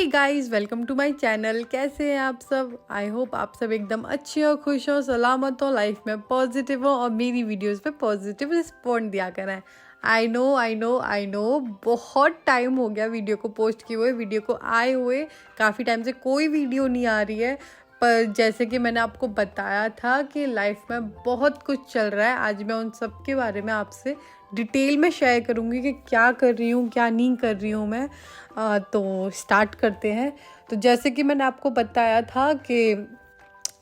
Guys, welcome to my channel. कैसे हैं आप सब? आई होप आप सब एकदम अच्छे हो, खुश हो, सलामत हो, लाइफ में पॉजिटिव हो और मेरी वीडियोस पे पॉजिटिव रिस्पॉन्ड दिया करें। आई नो बहुत टाइम हो गया वीडियो को पोस्ट किए हुए, वीडियो को आए हुए। काफ़ी टाइम से कोई वीडियो नहीं आ रही है, पर जैसे कि मैंने आपको बताया था कि लाइफ में बहुत कुछ चल रहा है। आज मैं उन सब के बारे में आपसे डिटेल में शेयर करूँगी कि क्या कर रही हूँ, क्या नहीं कर रही हूँ मैं। तो स्टार्ट करते हैं। तो जैसे कि मैंने आपको बताया था कि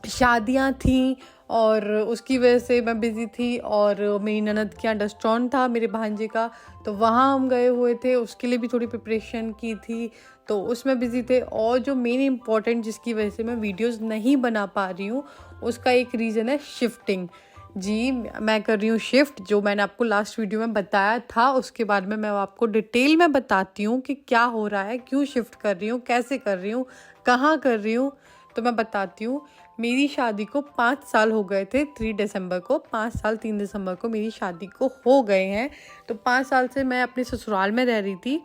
शादियाँ थीं और उसकी वजह से मैं बिज़ी थी, और मेरी ननद के यहाँ डस्टॉन था मेरे भांजे का, तो वहाँ हम गए हुए थे। उसके लिए भी थोड़ी प्रिपरेशन की थी, तो उसमें बिज़ी थे। और जो मेन इम्पॉर्टेंट जिसकी वजह से मैं वीडियोस नहीं बना पा रही हूँ, उसका एक रीज़न है शिफ्टिंग। जी, मैं कर रही हूँ शिफ्ट। जो मैंने आपको लास्ट वीडियो में बताया था, उसके बाद में मैं आपको डिटेल में बताती हूँ कि क्या हो रहा है, क्यों शिफ्ट कर रही हूँ, कैसे कर रही हूँ, कहाँ कर रही हूँ। तो मैं बताती हूँ। मेरी शादी को 5 साल हो गए थे। 3 दिसंबर को 5 साल, 3 दिसंबर को मेरी शादी को हो गए हैं। तो 5 साल से मैं अपने ससुराल में रह रही थी।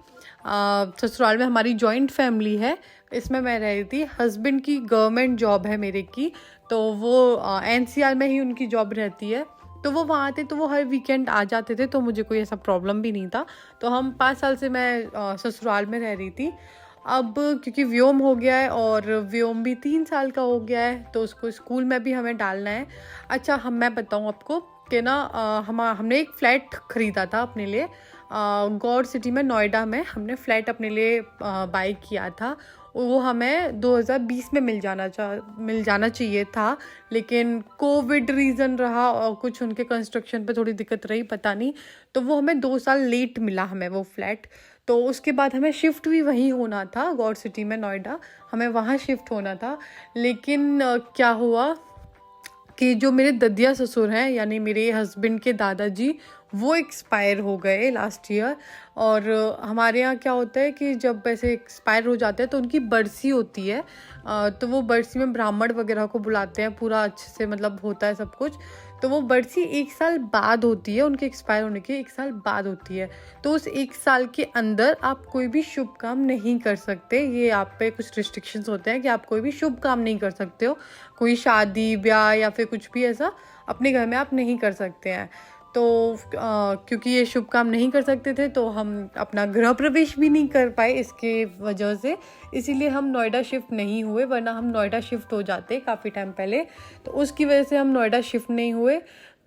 ससुराल में हमारी जॉइंट फैमिली है, इसमें मैं रह रही थी। हस्बैंड की गवर्नमेंट जॉब है मेरे की, तो वो NCR में ही उनकी जॉब रहती है। तो वो वहाँ थे, तो वो हर वीकेंड आ जाते थे, तो मुझे कोई ऐसा प्रॉब्लम भी नहीं था। तो हम 5 साल से मैं ससुराल में रह रही थी। अब क्योंकि व्योम हो गया है और व्योम भी 3 साल का हो गया है, तो उसको स्कूल में भी हमें डालना है। अच्छा, मैं बताऊँ आपको कि ना, हमने एक फ़्लैट ख़रीदा था अपने लिए। गौर सिटी में, नोएडा में हमने फ़्लैट अपने लिए बाई किया था। वो हमें 2020 में मिल जाना चाहिए था, लेकिन कोविड रीज़न रहा और कुछ उनके कंस्ट्रक्शन पे थोड़ी दिक्कत रही, पता नहीं। तो वो हमें 2 साल लेट मिला हमें वो फ्लैट। तो उसके बाद हमें शिफ्ट भी वहीं होना था, गौर सिटी में, नोएडा। हमें वहाँ शिफ्ट होना था। लेकिन क्या हुआ कि जो मेरे ददिया ससुर हैं, यानी मेरे हस्बैंड के दादाजी, वो एक्सपायर हो गए लास्ट ईयर। और हमारे यहाँ क्या होता है कि जब ऐसे एक्सपायर हो जाते हैं तो उनकी बरसी होती है। तो वो बरसी में ब्राह्मण वगैरह को बुलाते हैं, पूरा अच्छे से मतलब होता है सब कुछ। तो वो बरसी 1 साल बाद होती है, उनके एक्सपायर होने के 1 साल बाद होती है। तो उस 1 साल के अंदर आप कोई भी शुभ काम नहीं कर सकते। ये आप पे कुछ रिस्ट्रिक्शंस होते हैं कि आप कोई भी शुभ काम नहीं कर सकते हो। कोई शादी ब्याह या फिर कुछ भी ऐसा अपने घर में आप नहीं कर सकते हैं। तो क्योंकि ये शुभ काम नहीं कर सकते थे, तो हम अपना गृह प्रवेश भी नहीं कर पाए इसके वजह से। इसीलिए हम नोएडा शिफ्ट नहीं हुए, वरना हम नोएडा शिफ्ट हो जाते काफ़ी टाइम पहले। तो उसकी वजह से हम नोएडा शिफ्ट नहीं हुए।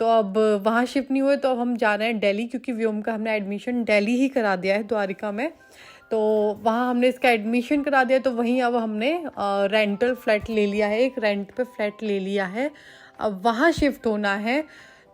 तो अब वहाँ शिफ्ट नहीं हुए, तो अब हम जा रहे हैं दिल्ली, क्योंकि व्योम का हमने एडमिशन दिल्ली ही करा दिया है, द्वारिका में। तो वहाँ हमने इसका एडमिशन करा दिया। तो वहीं अब हमने रेंटल फ्लैट ले लिया है, एक रेंट पे फ्लैट ले लिया है। अब वहाँ शिफ्ट होना है।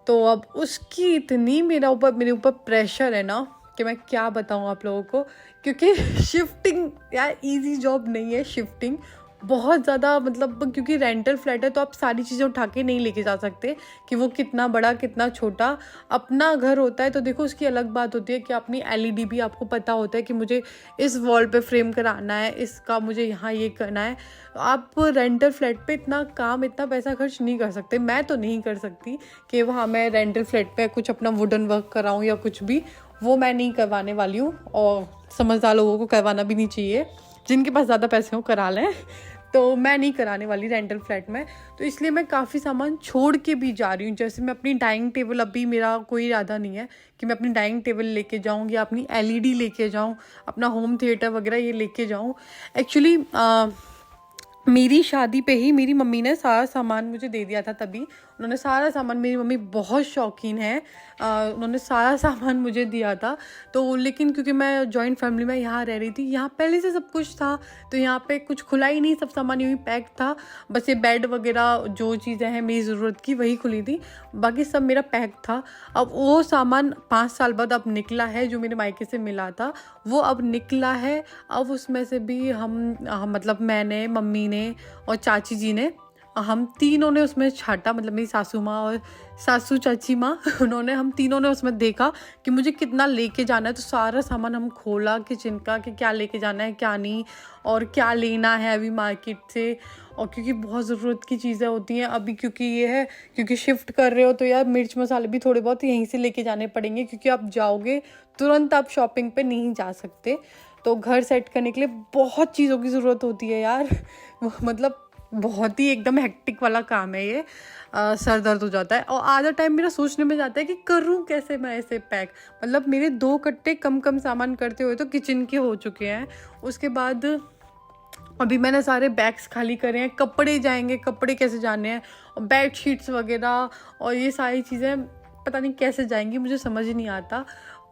तो अब उसकी इतनी मेरे ऊपर प्रेशर है ना, कि मैं क्या बताऊँ आप लोगों को। क्योंकि शिफ्टिंग यार इजी जॉब नहीं है शिफ्टिंग, बहुत ज़्यादा मतलब, क्योंकि रेंटल फ्लैट है तो आप सारी चीज़ें उठा के नहीं लेके जा सकते, कि वो कितना बड़ा कितना छोटा। अपना घर होता है तो देखो उसकी अलग बात होती है कि अपनी LED भी आपको पता होता है कि मुझे इस वॉल पे फ्रेम कराना है, इसका मुझे यहाँ ये करना है। आप रेंटल फ्लैट पे इतना काम, इतना पैसा खर्च नहीं कर सकते। मैं तो नहीं कर सकती कि वहाँ मैं रेंटल फ्लैट पे कुछ अपना वुडन वर्क कराऊँ या कुछ भी। वो मैं नहीं करवाने वाली हूँ, और समझदार लोगों को करवाना भी नहीं चाहिए, जिनके पास ज़्यादा पैसे हो करा लें। तो मैं नहीं कराने वाली रेंटल फ्लैट में। तो इसलिए मैं काफ़ी सामान छोड़ के भी जा रही हूँ। जैसे मैं अपनी डाइनिंग टेबल, अभी मेरा कोई इरादा नहीं है कि मैं अपनी डाइनिंग टेबल लेके जाऊँ या अपनी LED लेके जाऊँ, अपना होम थिएटर वगैरह ये लेके जाऊँ। एक्चुअली मेरी शादी पे ही मेरी मम्मी ने सारा सामान मुझे दे दिया था। तभी उन्होंने सारा सामान, मेरी मम्मी बहुत शौकीन है, उन्होंने सारा सामान मुझे दिया था। तो लेकिन क्योंकि मैं जॉइंट फैमिली में यहाँ रह रही थी, यहाँ पहले से सब कुछ था, तो यहाँ पे कुछ खुला ही नहीं, सब सामान यूँ ही पैक था। बस ये बेड वगैरह जो चीज़ें हैं मेरी ज़रूरत की वही खुली थी, बाकी सब मेरा पैक था। अब वो सामान 5 साल बाद अब निकला है, जो मेरे मायके से मिला था वो अब निकला है। अब उसमें से भी हम मतलब मैंने, मम्मी ने और चाची जी ने, हम तीनों ने उसमें छाटा। मतलब मेरी सासू माँ और सासू चाची माँ हम तीनों ने उसमें देखा कि मुझे कितना लेके जाना है। तो सारा सामान हम खोला किचन का, कि क्या लेके जाना है क्या नहीं, और क्या लेना है अभी मार्केट से। और क्योंकि बहुत ज़रूरत की चीज़ें होती हैं अभी, क्योंकि ये है, क्योंकि शिफ्ट कर रहे हो तो यार मिर्च मसाले भी थोड़े बहुत यहीं से लेके जाने पड़ेंगे, क्योंकि आप जाओगे तुरंत आप शॉपिंग पे नहीं जा सकते। तो घर सेट करने के लिए बहुत चीज़ों की ज़रूरत होती है यार। मतलब बहुत ही एकदम हेक्टिक वाला काम है ये। सर दर्द हो जाता है और आधा टाइम मेरा सोचने में जाता है कि करूँ कैसे मैं ऐसे पैक। मतलब मेरे 2 कट्टे कम कम सामान करते हुए तो किचन के हो चुके हैं। उसके बाद अभी मैंने सारे बैग्स खाली करे हैं, कपड़े जाएंगे, कपड़े कैसे जाने हैं, और बेड शीट्स वगैरह और ये सारी चीज़ें पता नहीं कैसे जाएंगी, मुझे समझ ही नहीं आता।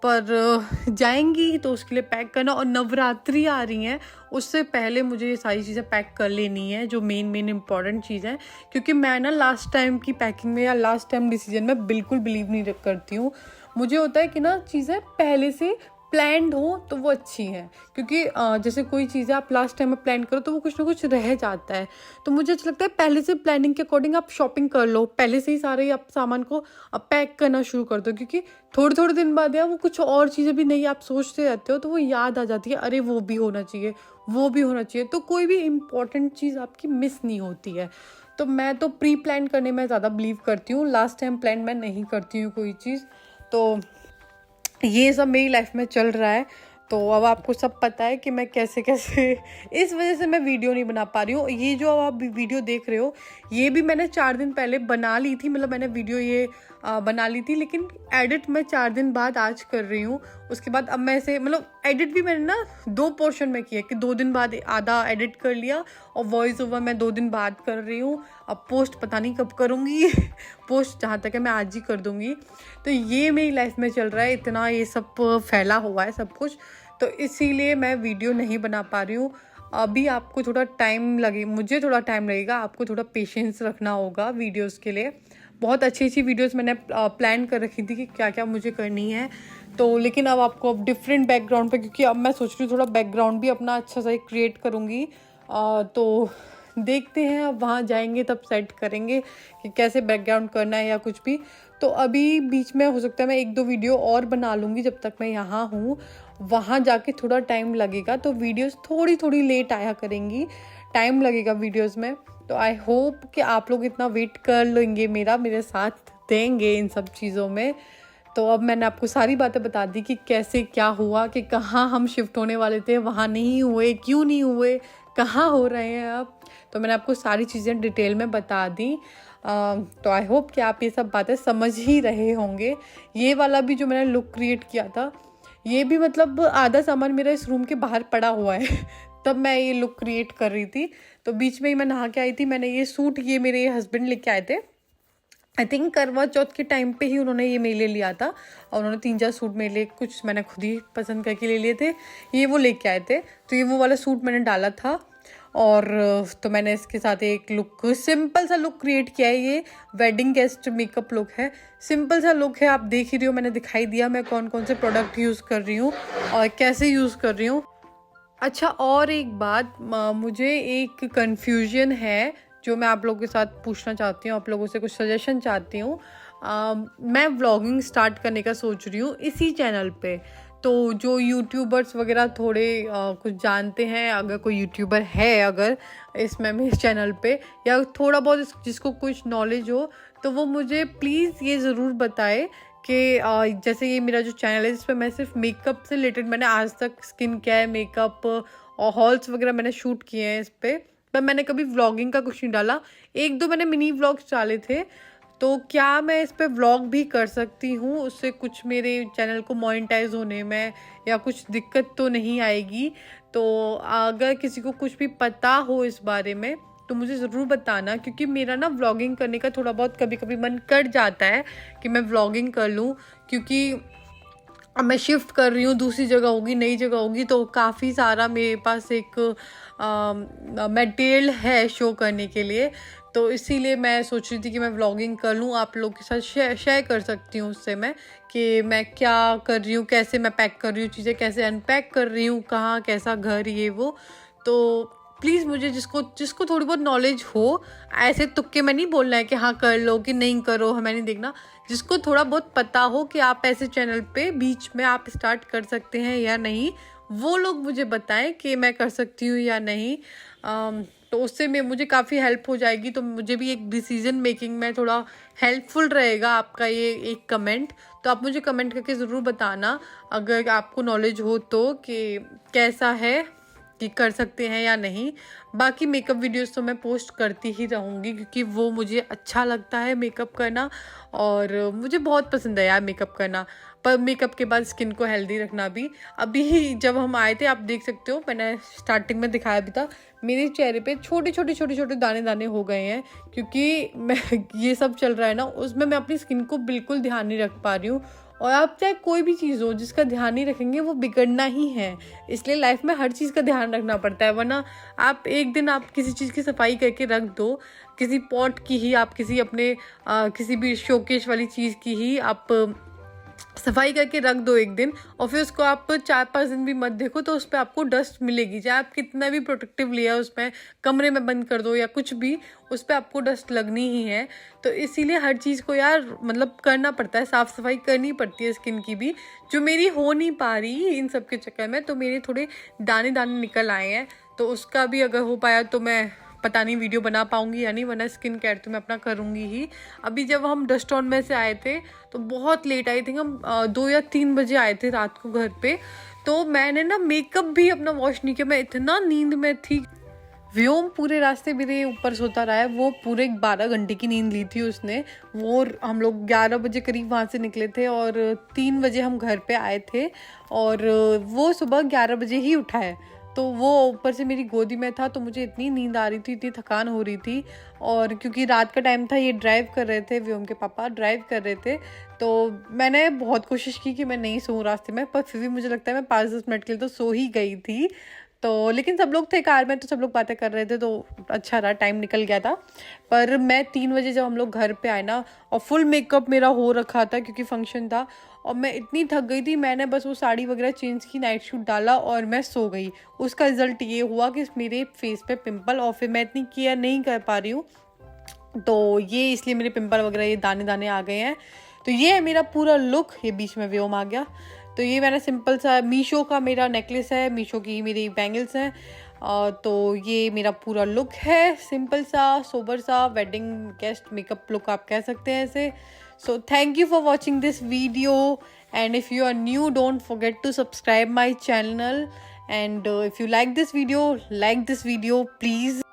पर जाएंगी तो उसके लिए पैक करना, और नवरात्रि आ रही हैं उससे पहले मुझे ये सारी चीज़ें पैक कर लेनी है, जो मेन इंपॉर्टेंट चीज़ है। क्योंकि मैं ना लास्ट टाइम की पैकिंग में या लास्ट टाइम डिसीजन में बिल्कुल बिलीव नहीं करती हूँ। मुझे होता है कि ना चीज़ें पहले से प्लान्ड हो तो वो अच्छी है। क्योंकि जैसे कोई चीज़ें आप लास्ट टाइम में प्लान करो तो वो कुछ ना कुछ रह जाता है। तो मुझे अच्छा लगता है पहले से प्लानिंग के अकॉर्डिंग आप शॉपिंग कर लो, पहले से ही सारे आप सामान को पैक करना शुरू कर दो। क्योंकि थोड़े दिन बाद यार वो कुछ और चीज़ें भी नहीं आप सोचते रहते हो तो वो याद आ जाती है, अरे वो भी होना चाहिए, वो भी होना चाहिए। तो कोई भी इम्पॉर्टेंट चीज़ आपकी मिस नहीं होती है। तो मैं तो प्री प्लान करने में ज़्यादा बिलीव करती हूँ, लास्ट टाइम प्लान मैं नहीं करती हूँ कोई चीज़। तो ये सब मेरी लाइफ में चल रहा है। तो अब आपको सब पता है कि मैं कैसे इस वजह से मैं वीडियो नहीं बना पा रही हूँ। ये जो आप वीडियो देख रहे हो ये भी मैंने 4 दिन पहले बना ली थी। मतलब मैंने वीडियो ये बना ली थी, लेकिन एडिट मैं 4 दिन बाद आज कर रही हूँ। उसके बाद अब मैं इसे मतलब एडिट भी मैंने ना 2 पोर्शन में किया कि 2 दिन बाद आधा एडिट कर लिया और वॉइस ओवर मैं 2 दिन बाद कर रही हूँ। अब पोस्ट पता नहीं कब करूँगी। पोस्ट जहाँ तक है मैं आज ही कर दूँगी। तो ये मेरी लाइफ में चल रहा है, इतना ये सब फैला हुआ है सब कुछ, तो इसीलिए मैं वीडियो नहीं बना पा रही हूँ। अभी आपको थोड़ा टाइम लगे, मुझे थोड़ा टाइम लगेगा, आपको थोड़ा पेशेंस रखना होगा वीडियोस के लिए। बहुत अच्छी वीडियोस मैंने प्लान कर रखी थी कि क्या क्या मुझे करनी है। तो लेकिन अब आपको अब डिफरेंट बैकग्राउंड पे, क्योंकि अब मैं सोच रही हूँ थोड़ा बैकग्राउंड भी अपना अच्छा सा क्रिएट करूँगी। तो देखते हैं, अब वहाँ जाएंगे तब सेट करेंगे कि कैसे बैकग्राउंड करना है या कुछ भी। तो अभी बीच में हो सकता है मैं 1-2 वीडियो और बना लूँगी जब तक मैं यहाँ हूँ। वहाँ जाके थोड़ा टाइम लगेगा तो वीडियोस थोड़ी लेट आया करेंगी, टाइम लगेगा वीडियोस में। तो आई होप कि आप लोग इतना वेट कर लेंगे, मेरे साथ देंगे इन सब चीज़ों में। तो अब मैंने आपको सारी बातें बता दी कि कैसे क्या हुआ, कि कहाँ हम शिफ्ट होने वाले थे वहाँ नहीं हुए, क्यों नहीं हुए, कहाँ हो रहे हैं अब। तो मैंने आपको सारी चीज़ें डिटेल में बता दी। तो आई होप कि आप ये सब बातें समझ ही रहे होंगे। ये वाला भी जो मैंने लुक क्रिएट किया था, ये भी मतलब आधा सामान मेरा इस रूम के बाहर पड़ा हुआ है। तब मैं ये लुक क्रिएट कर रही थी। तो बीच में ही मैं नहा के आई थी। मैंने ये सूट, ये मेरे हस्बैंड लेके आए थे, आई थिंक करवा चौथ के टाइम पे ही उन्होंने ये मेरे लिए लिया था। और उन्होंने 3-4 सूट मेरे लिए, कुछ मैंने खुद ही पसंद करके ले लिए थे, ये वो लेके आए थे। तो ये वो वाला सूट मैंने डाला था। और तो मैंने इसके साथ एक लुक, सिंपल सा लुक क्रिएट किया है। ये वेडिंग गेस्ट मेकअप लुक है, सिंपल सा लुक है। आप देख ही रही हो, मैंने दिखाई दिया मैं कौन कौन से प्रोडक्ट यूज़ कर रही हूँ और कैसे यूज़ कर रही हूँ। अच्छा, और एक बात, मुझे एक कन्फ्यूजन है जो मैं आप लोगों के साथ पूछना चाहती हूँ, आप लोगों से कुछ सजेशन चाहती हूँ। मैं व्लॉगिंग स्टार्ट करने का सोच रही हूँ इसी चैनल पे। तो जो यूट्यूबर्स वगैरह थोड़े कुछ जानते हैं, अगर कोई यूट्यूबर है अगर इसमें मेरे चैनल पे, या थोड़ा बहुत जिसको कुछ नॉलेज हो, तो वो मुझे प्लीज़ ये ज़रूर बताए कि जैसे ये मेरा जो चैनल है, जिस पर मैं सिर्फ मेकअप से रिलेटेड, मैंने आज तक स्किन केयर, मेकअप और हॉल्स वगैरह मैंने शूट किए हैं इस पर मैंने कभी व्लॉगिंग का कुछ नहीं डाला। 1-2 मैंने मिनी व्लॉग्स डाले थे। तो क्या मैं इस पे व्लॉग भी कर सकती हूँ? उससे कुछ मेरे चैनल को मोनेटाइज होने में या कुछ दिक्कत तो नहीं आएगी? तो अगर किसी को कुछ भी पता हो इस बारे में तो मुझे ज़रूर बताना, क्योंकि मेरा ना व्लॉगिंग करने का थोड़ा बहुत कभी कभी मन कर जाता है कि मैं व्लॉगिंग कर लूँ। क्योंकि अब मैं शिफ्ट कर रही हूँ, दूसरी जगह होगी, नई जगह होगी, तो काफ़ी सारा मेरे पास एक मटेरियल है शो करने के लिए। तो इसीलिए मैं सोच रही थी कि मैं व्लॉगिंग कर लूँ, आप लोग के साथ शेयर कर सकती हूँ उससे मैं, कि मैं क्या कर रही हूँ, कैसे मैं पैक कर रही हूँ चीज़ें, कैसे अनपैक कर रही हूँ, कहाँ कैसा घर, ये वो। तो प्लीज़ मुझे जिसको थोड़ी बहुत नॉलेज हो, ऐसे तुक्के में नहीं बोलना है कि हाँ कर लो कि नहीं करो, हमें नहीं देखना। जिसको थोड़ा बहुत पता हो कि आप ऐसे चैनल पे बीच में आप स्टार्ट कर सकते हैं या नहीं, वो लोग मुझे बताएं कि मैं कर सकती हूँ या नहीं। तो उससे मुझे काफ़ी हेल्प हो जाएगी, तो मुझे भी एक डिसीजन मेकिंग में थोड़ा हेल्पफुल रहेगा आपका ये एक कमेंट। तो आप मुझे कमेंट करके ज़रूर बताना अगर आपको नॉलेज हो तो, कि कैसा है, कि कर सकते हैं या नहीं। बाकी मेकअप वीडियोस तो मैं पोस्ट करती ही रहूँगी, क्योंकि वो मुझे अच्छा लगता है मेकअप करना, और मुझे बहुत पसंद है यार मेकअप करना। पर मेकअप के बाद स्किन को हेल्दी रखना भी। अभी जब हम आए थे, आप देख सकते हो, मैंने स्टार्टिंग में दिखाया भी था, मेरे चेहरे पे छोटे छोटे दाने दाने हो गए हैं, क्योंकि मैं ये सब चल रहा है ना, उसमें मैं अपनी स्किन को बिल्कुल ध्यान नहीं रख पा रही हूँ। और आप चाहे कोई भी चीज़ हो, जिसका ध्यान नहीं रखेंगे वो बिगड़ना ही है। इसलिए लाइफ में हर चीज़ का ध्यान रखना पड़ता है, वरना आप एक दिन आप किसी चीज़ की सफाई करके रख दो, किसी पॉट की ही, आप किसी अपने किसी भी शोकेश वाली चीज़ की ही आप सफाई करके रख दो एक दिन, और फिर उसको आप 4-5 दिन भी मत देखो, तो उस पर आपको डस्ट मिलेगी। चाहे आप कितना भी प्रोटेक्टिव लिया उसमें, कमरे में बंद कर दो या कुछ भी, उस पर आपको डस्ट लगनी ही है। तो इसीलिए हर चीज़ को यार मतलब करना पड़ता है, साफ़ सफाई करनी पड़ती है स्किन की भी, जो मेरी हो नहीं पा रही इन सब के चक्कर में। तो मेरे थोड़े दाने दाने निकल आए हैं, तो उसका भी अगर हो पाया तो मैं पता नहीं वीडियो बना पाऊंगी या नहीं, वरना स्किन केयर तो मैं अपना करूँगी ही। अभी जब हम डस्ट ऑन में से आए थे तो बहुत लेट, आई थिंक हम 2 या 3 बजे आए थे रात को घर पे। तो मैंने ना मेकअप भी अपना वॉश नहीं किया, मैं इतना नींद में थी। व्योम पूरे रास्ते मेरे ऊपर सोता रहा है, वो पूरे 12 घंटे की नींद ली थी उसने। वो हम लोग 11 बजे करीब वहाँ से निकले थे और 3 बजे हम घर पे आए थे, और वो सुबह 11 बजे ही उठा है। तो वो ऊपर से मेरी गोदी में था, तो मुझे इतनी नींद आ रही थी, इतनी थकान हो रही थी। और क्योंकि रात का टाइम था, ये ड्राइव कर रहे थे, व्योम के पापा ड्राइव कर रहे थे, तो मैंने बहुत कोशिश की कि मैं नहीं सोऊं रास्ते में, पर फिर भी मुझे लगता है मैं 5-10 मिनट के लिए तो सो ही गई थी। तो लेकिन सब लोग थे कार में, तो सब लोग बातें कर रहे थे, तो अच्छा रहा, टाइम निकल गया था। पर मैं 3 बजे जब हम लोग घर पे आए ना, और फुल मेकअप मेरा हो रखा था क्योंकि फंक्शन था, और मैं इतनी थक गई थी, मैंने बस वो साड़ी वगैरह चेंज की, नाइट सूट डाला और मैं सो गई। उसका रिजल्ट ये हुआ कि मेरे फेस पे पिंपल, और फिर मैं इतनी केयर नहीं कर पा रही हूँ, तो ये इसलिए मेरे पिंपल वगैरह ये दाने दाने आ गए हैं। तो ये है मेरा पूरा लुक। ये बीच में व्योम आ गया। तो ये मैंने सिंपल सा मीशो का मेरा नेकलेस है, मीशो की मेरी बैंगल्स हैं। तो ये मेरा पूरा लुक है, सिंपल सा, सोबर सा, वेडिंग गेस्ट मेकअप लुक आप कह सकते हैं इसे। So thank you for watching this video, and if you are new don't forget to subscribe my channel, and if you like this video please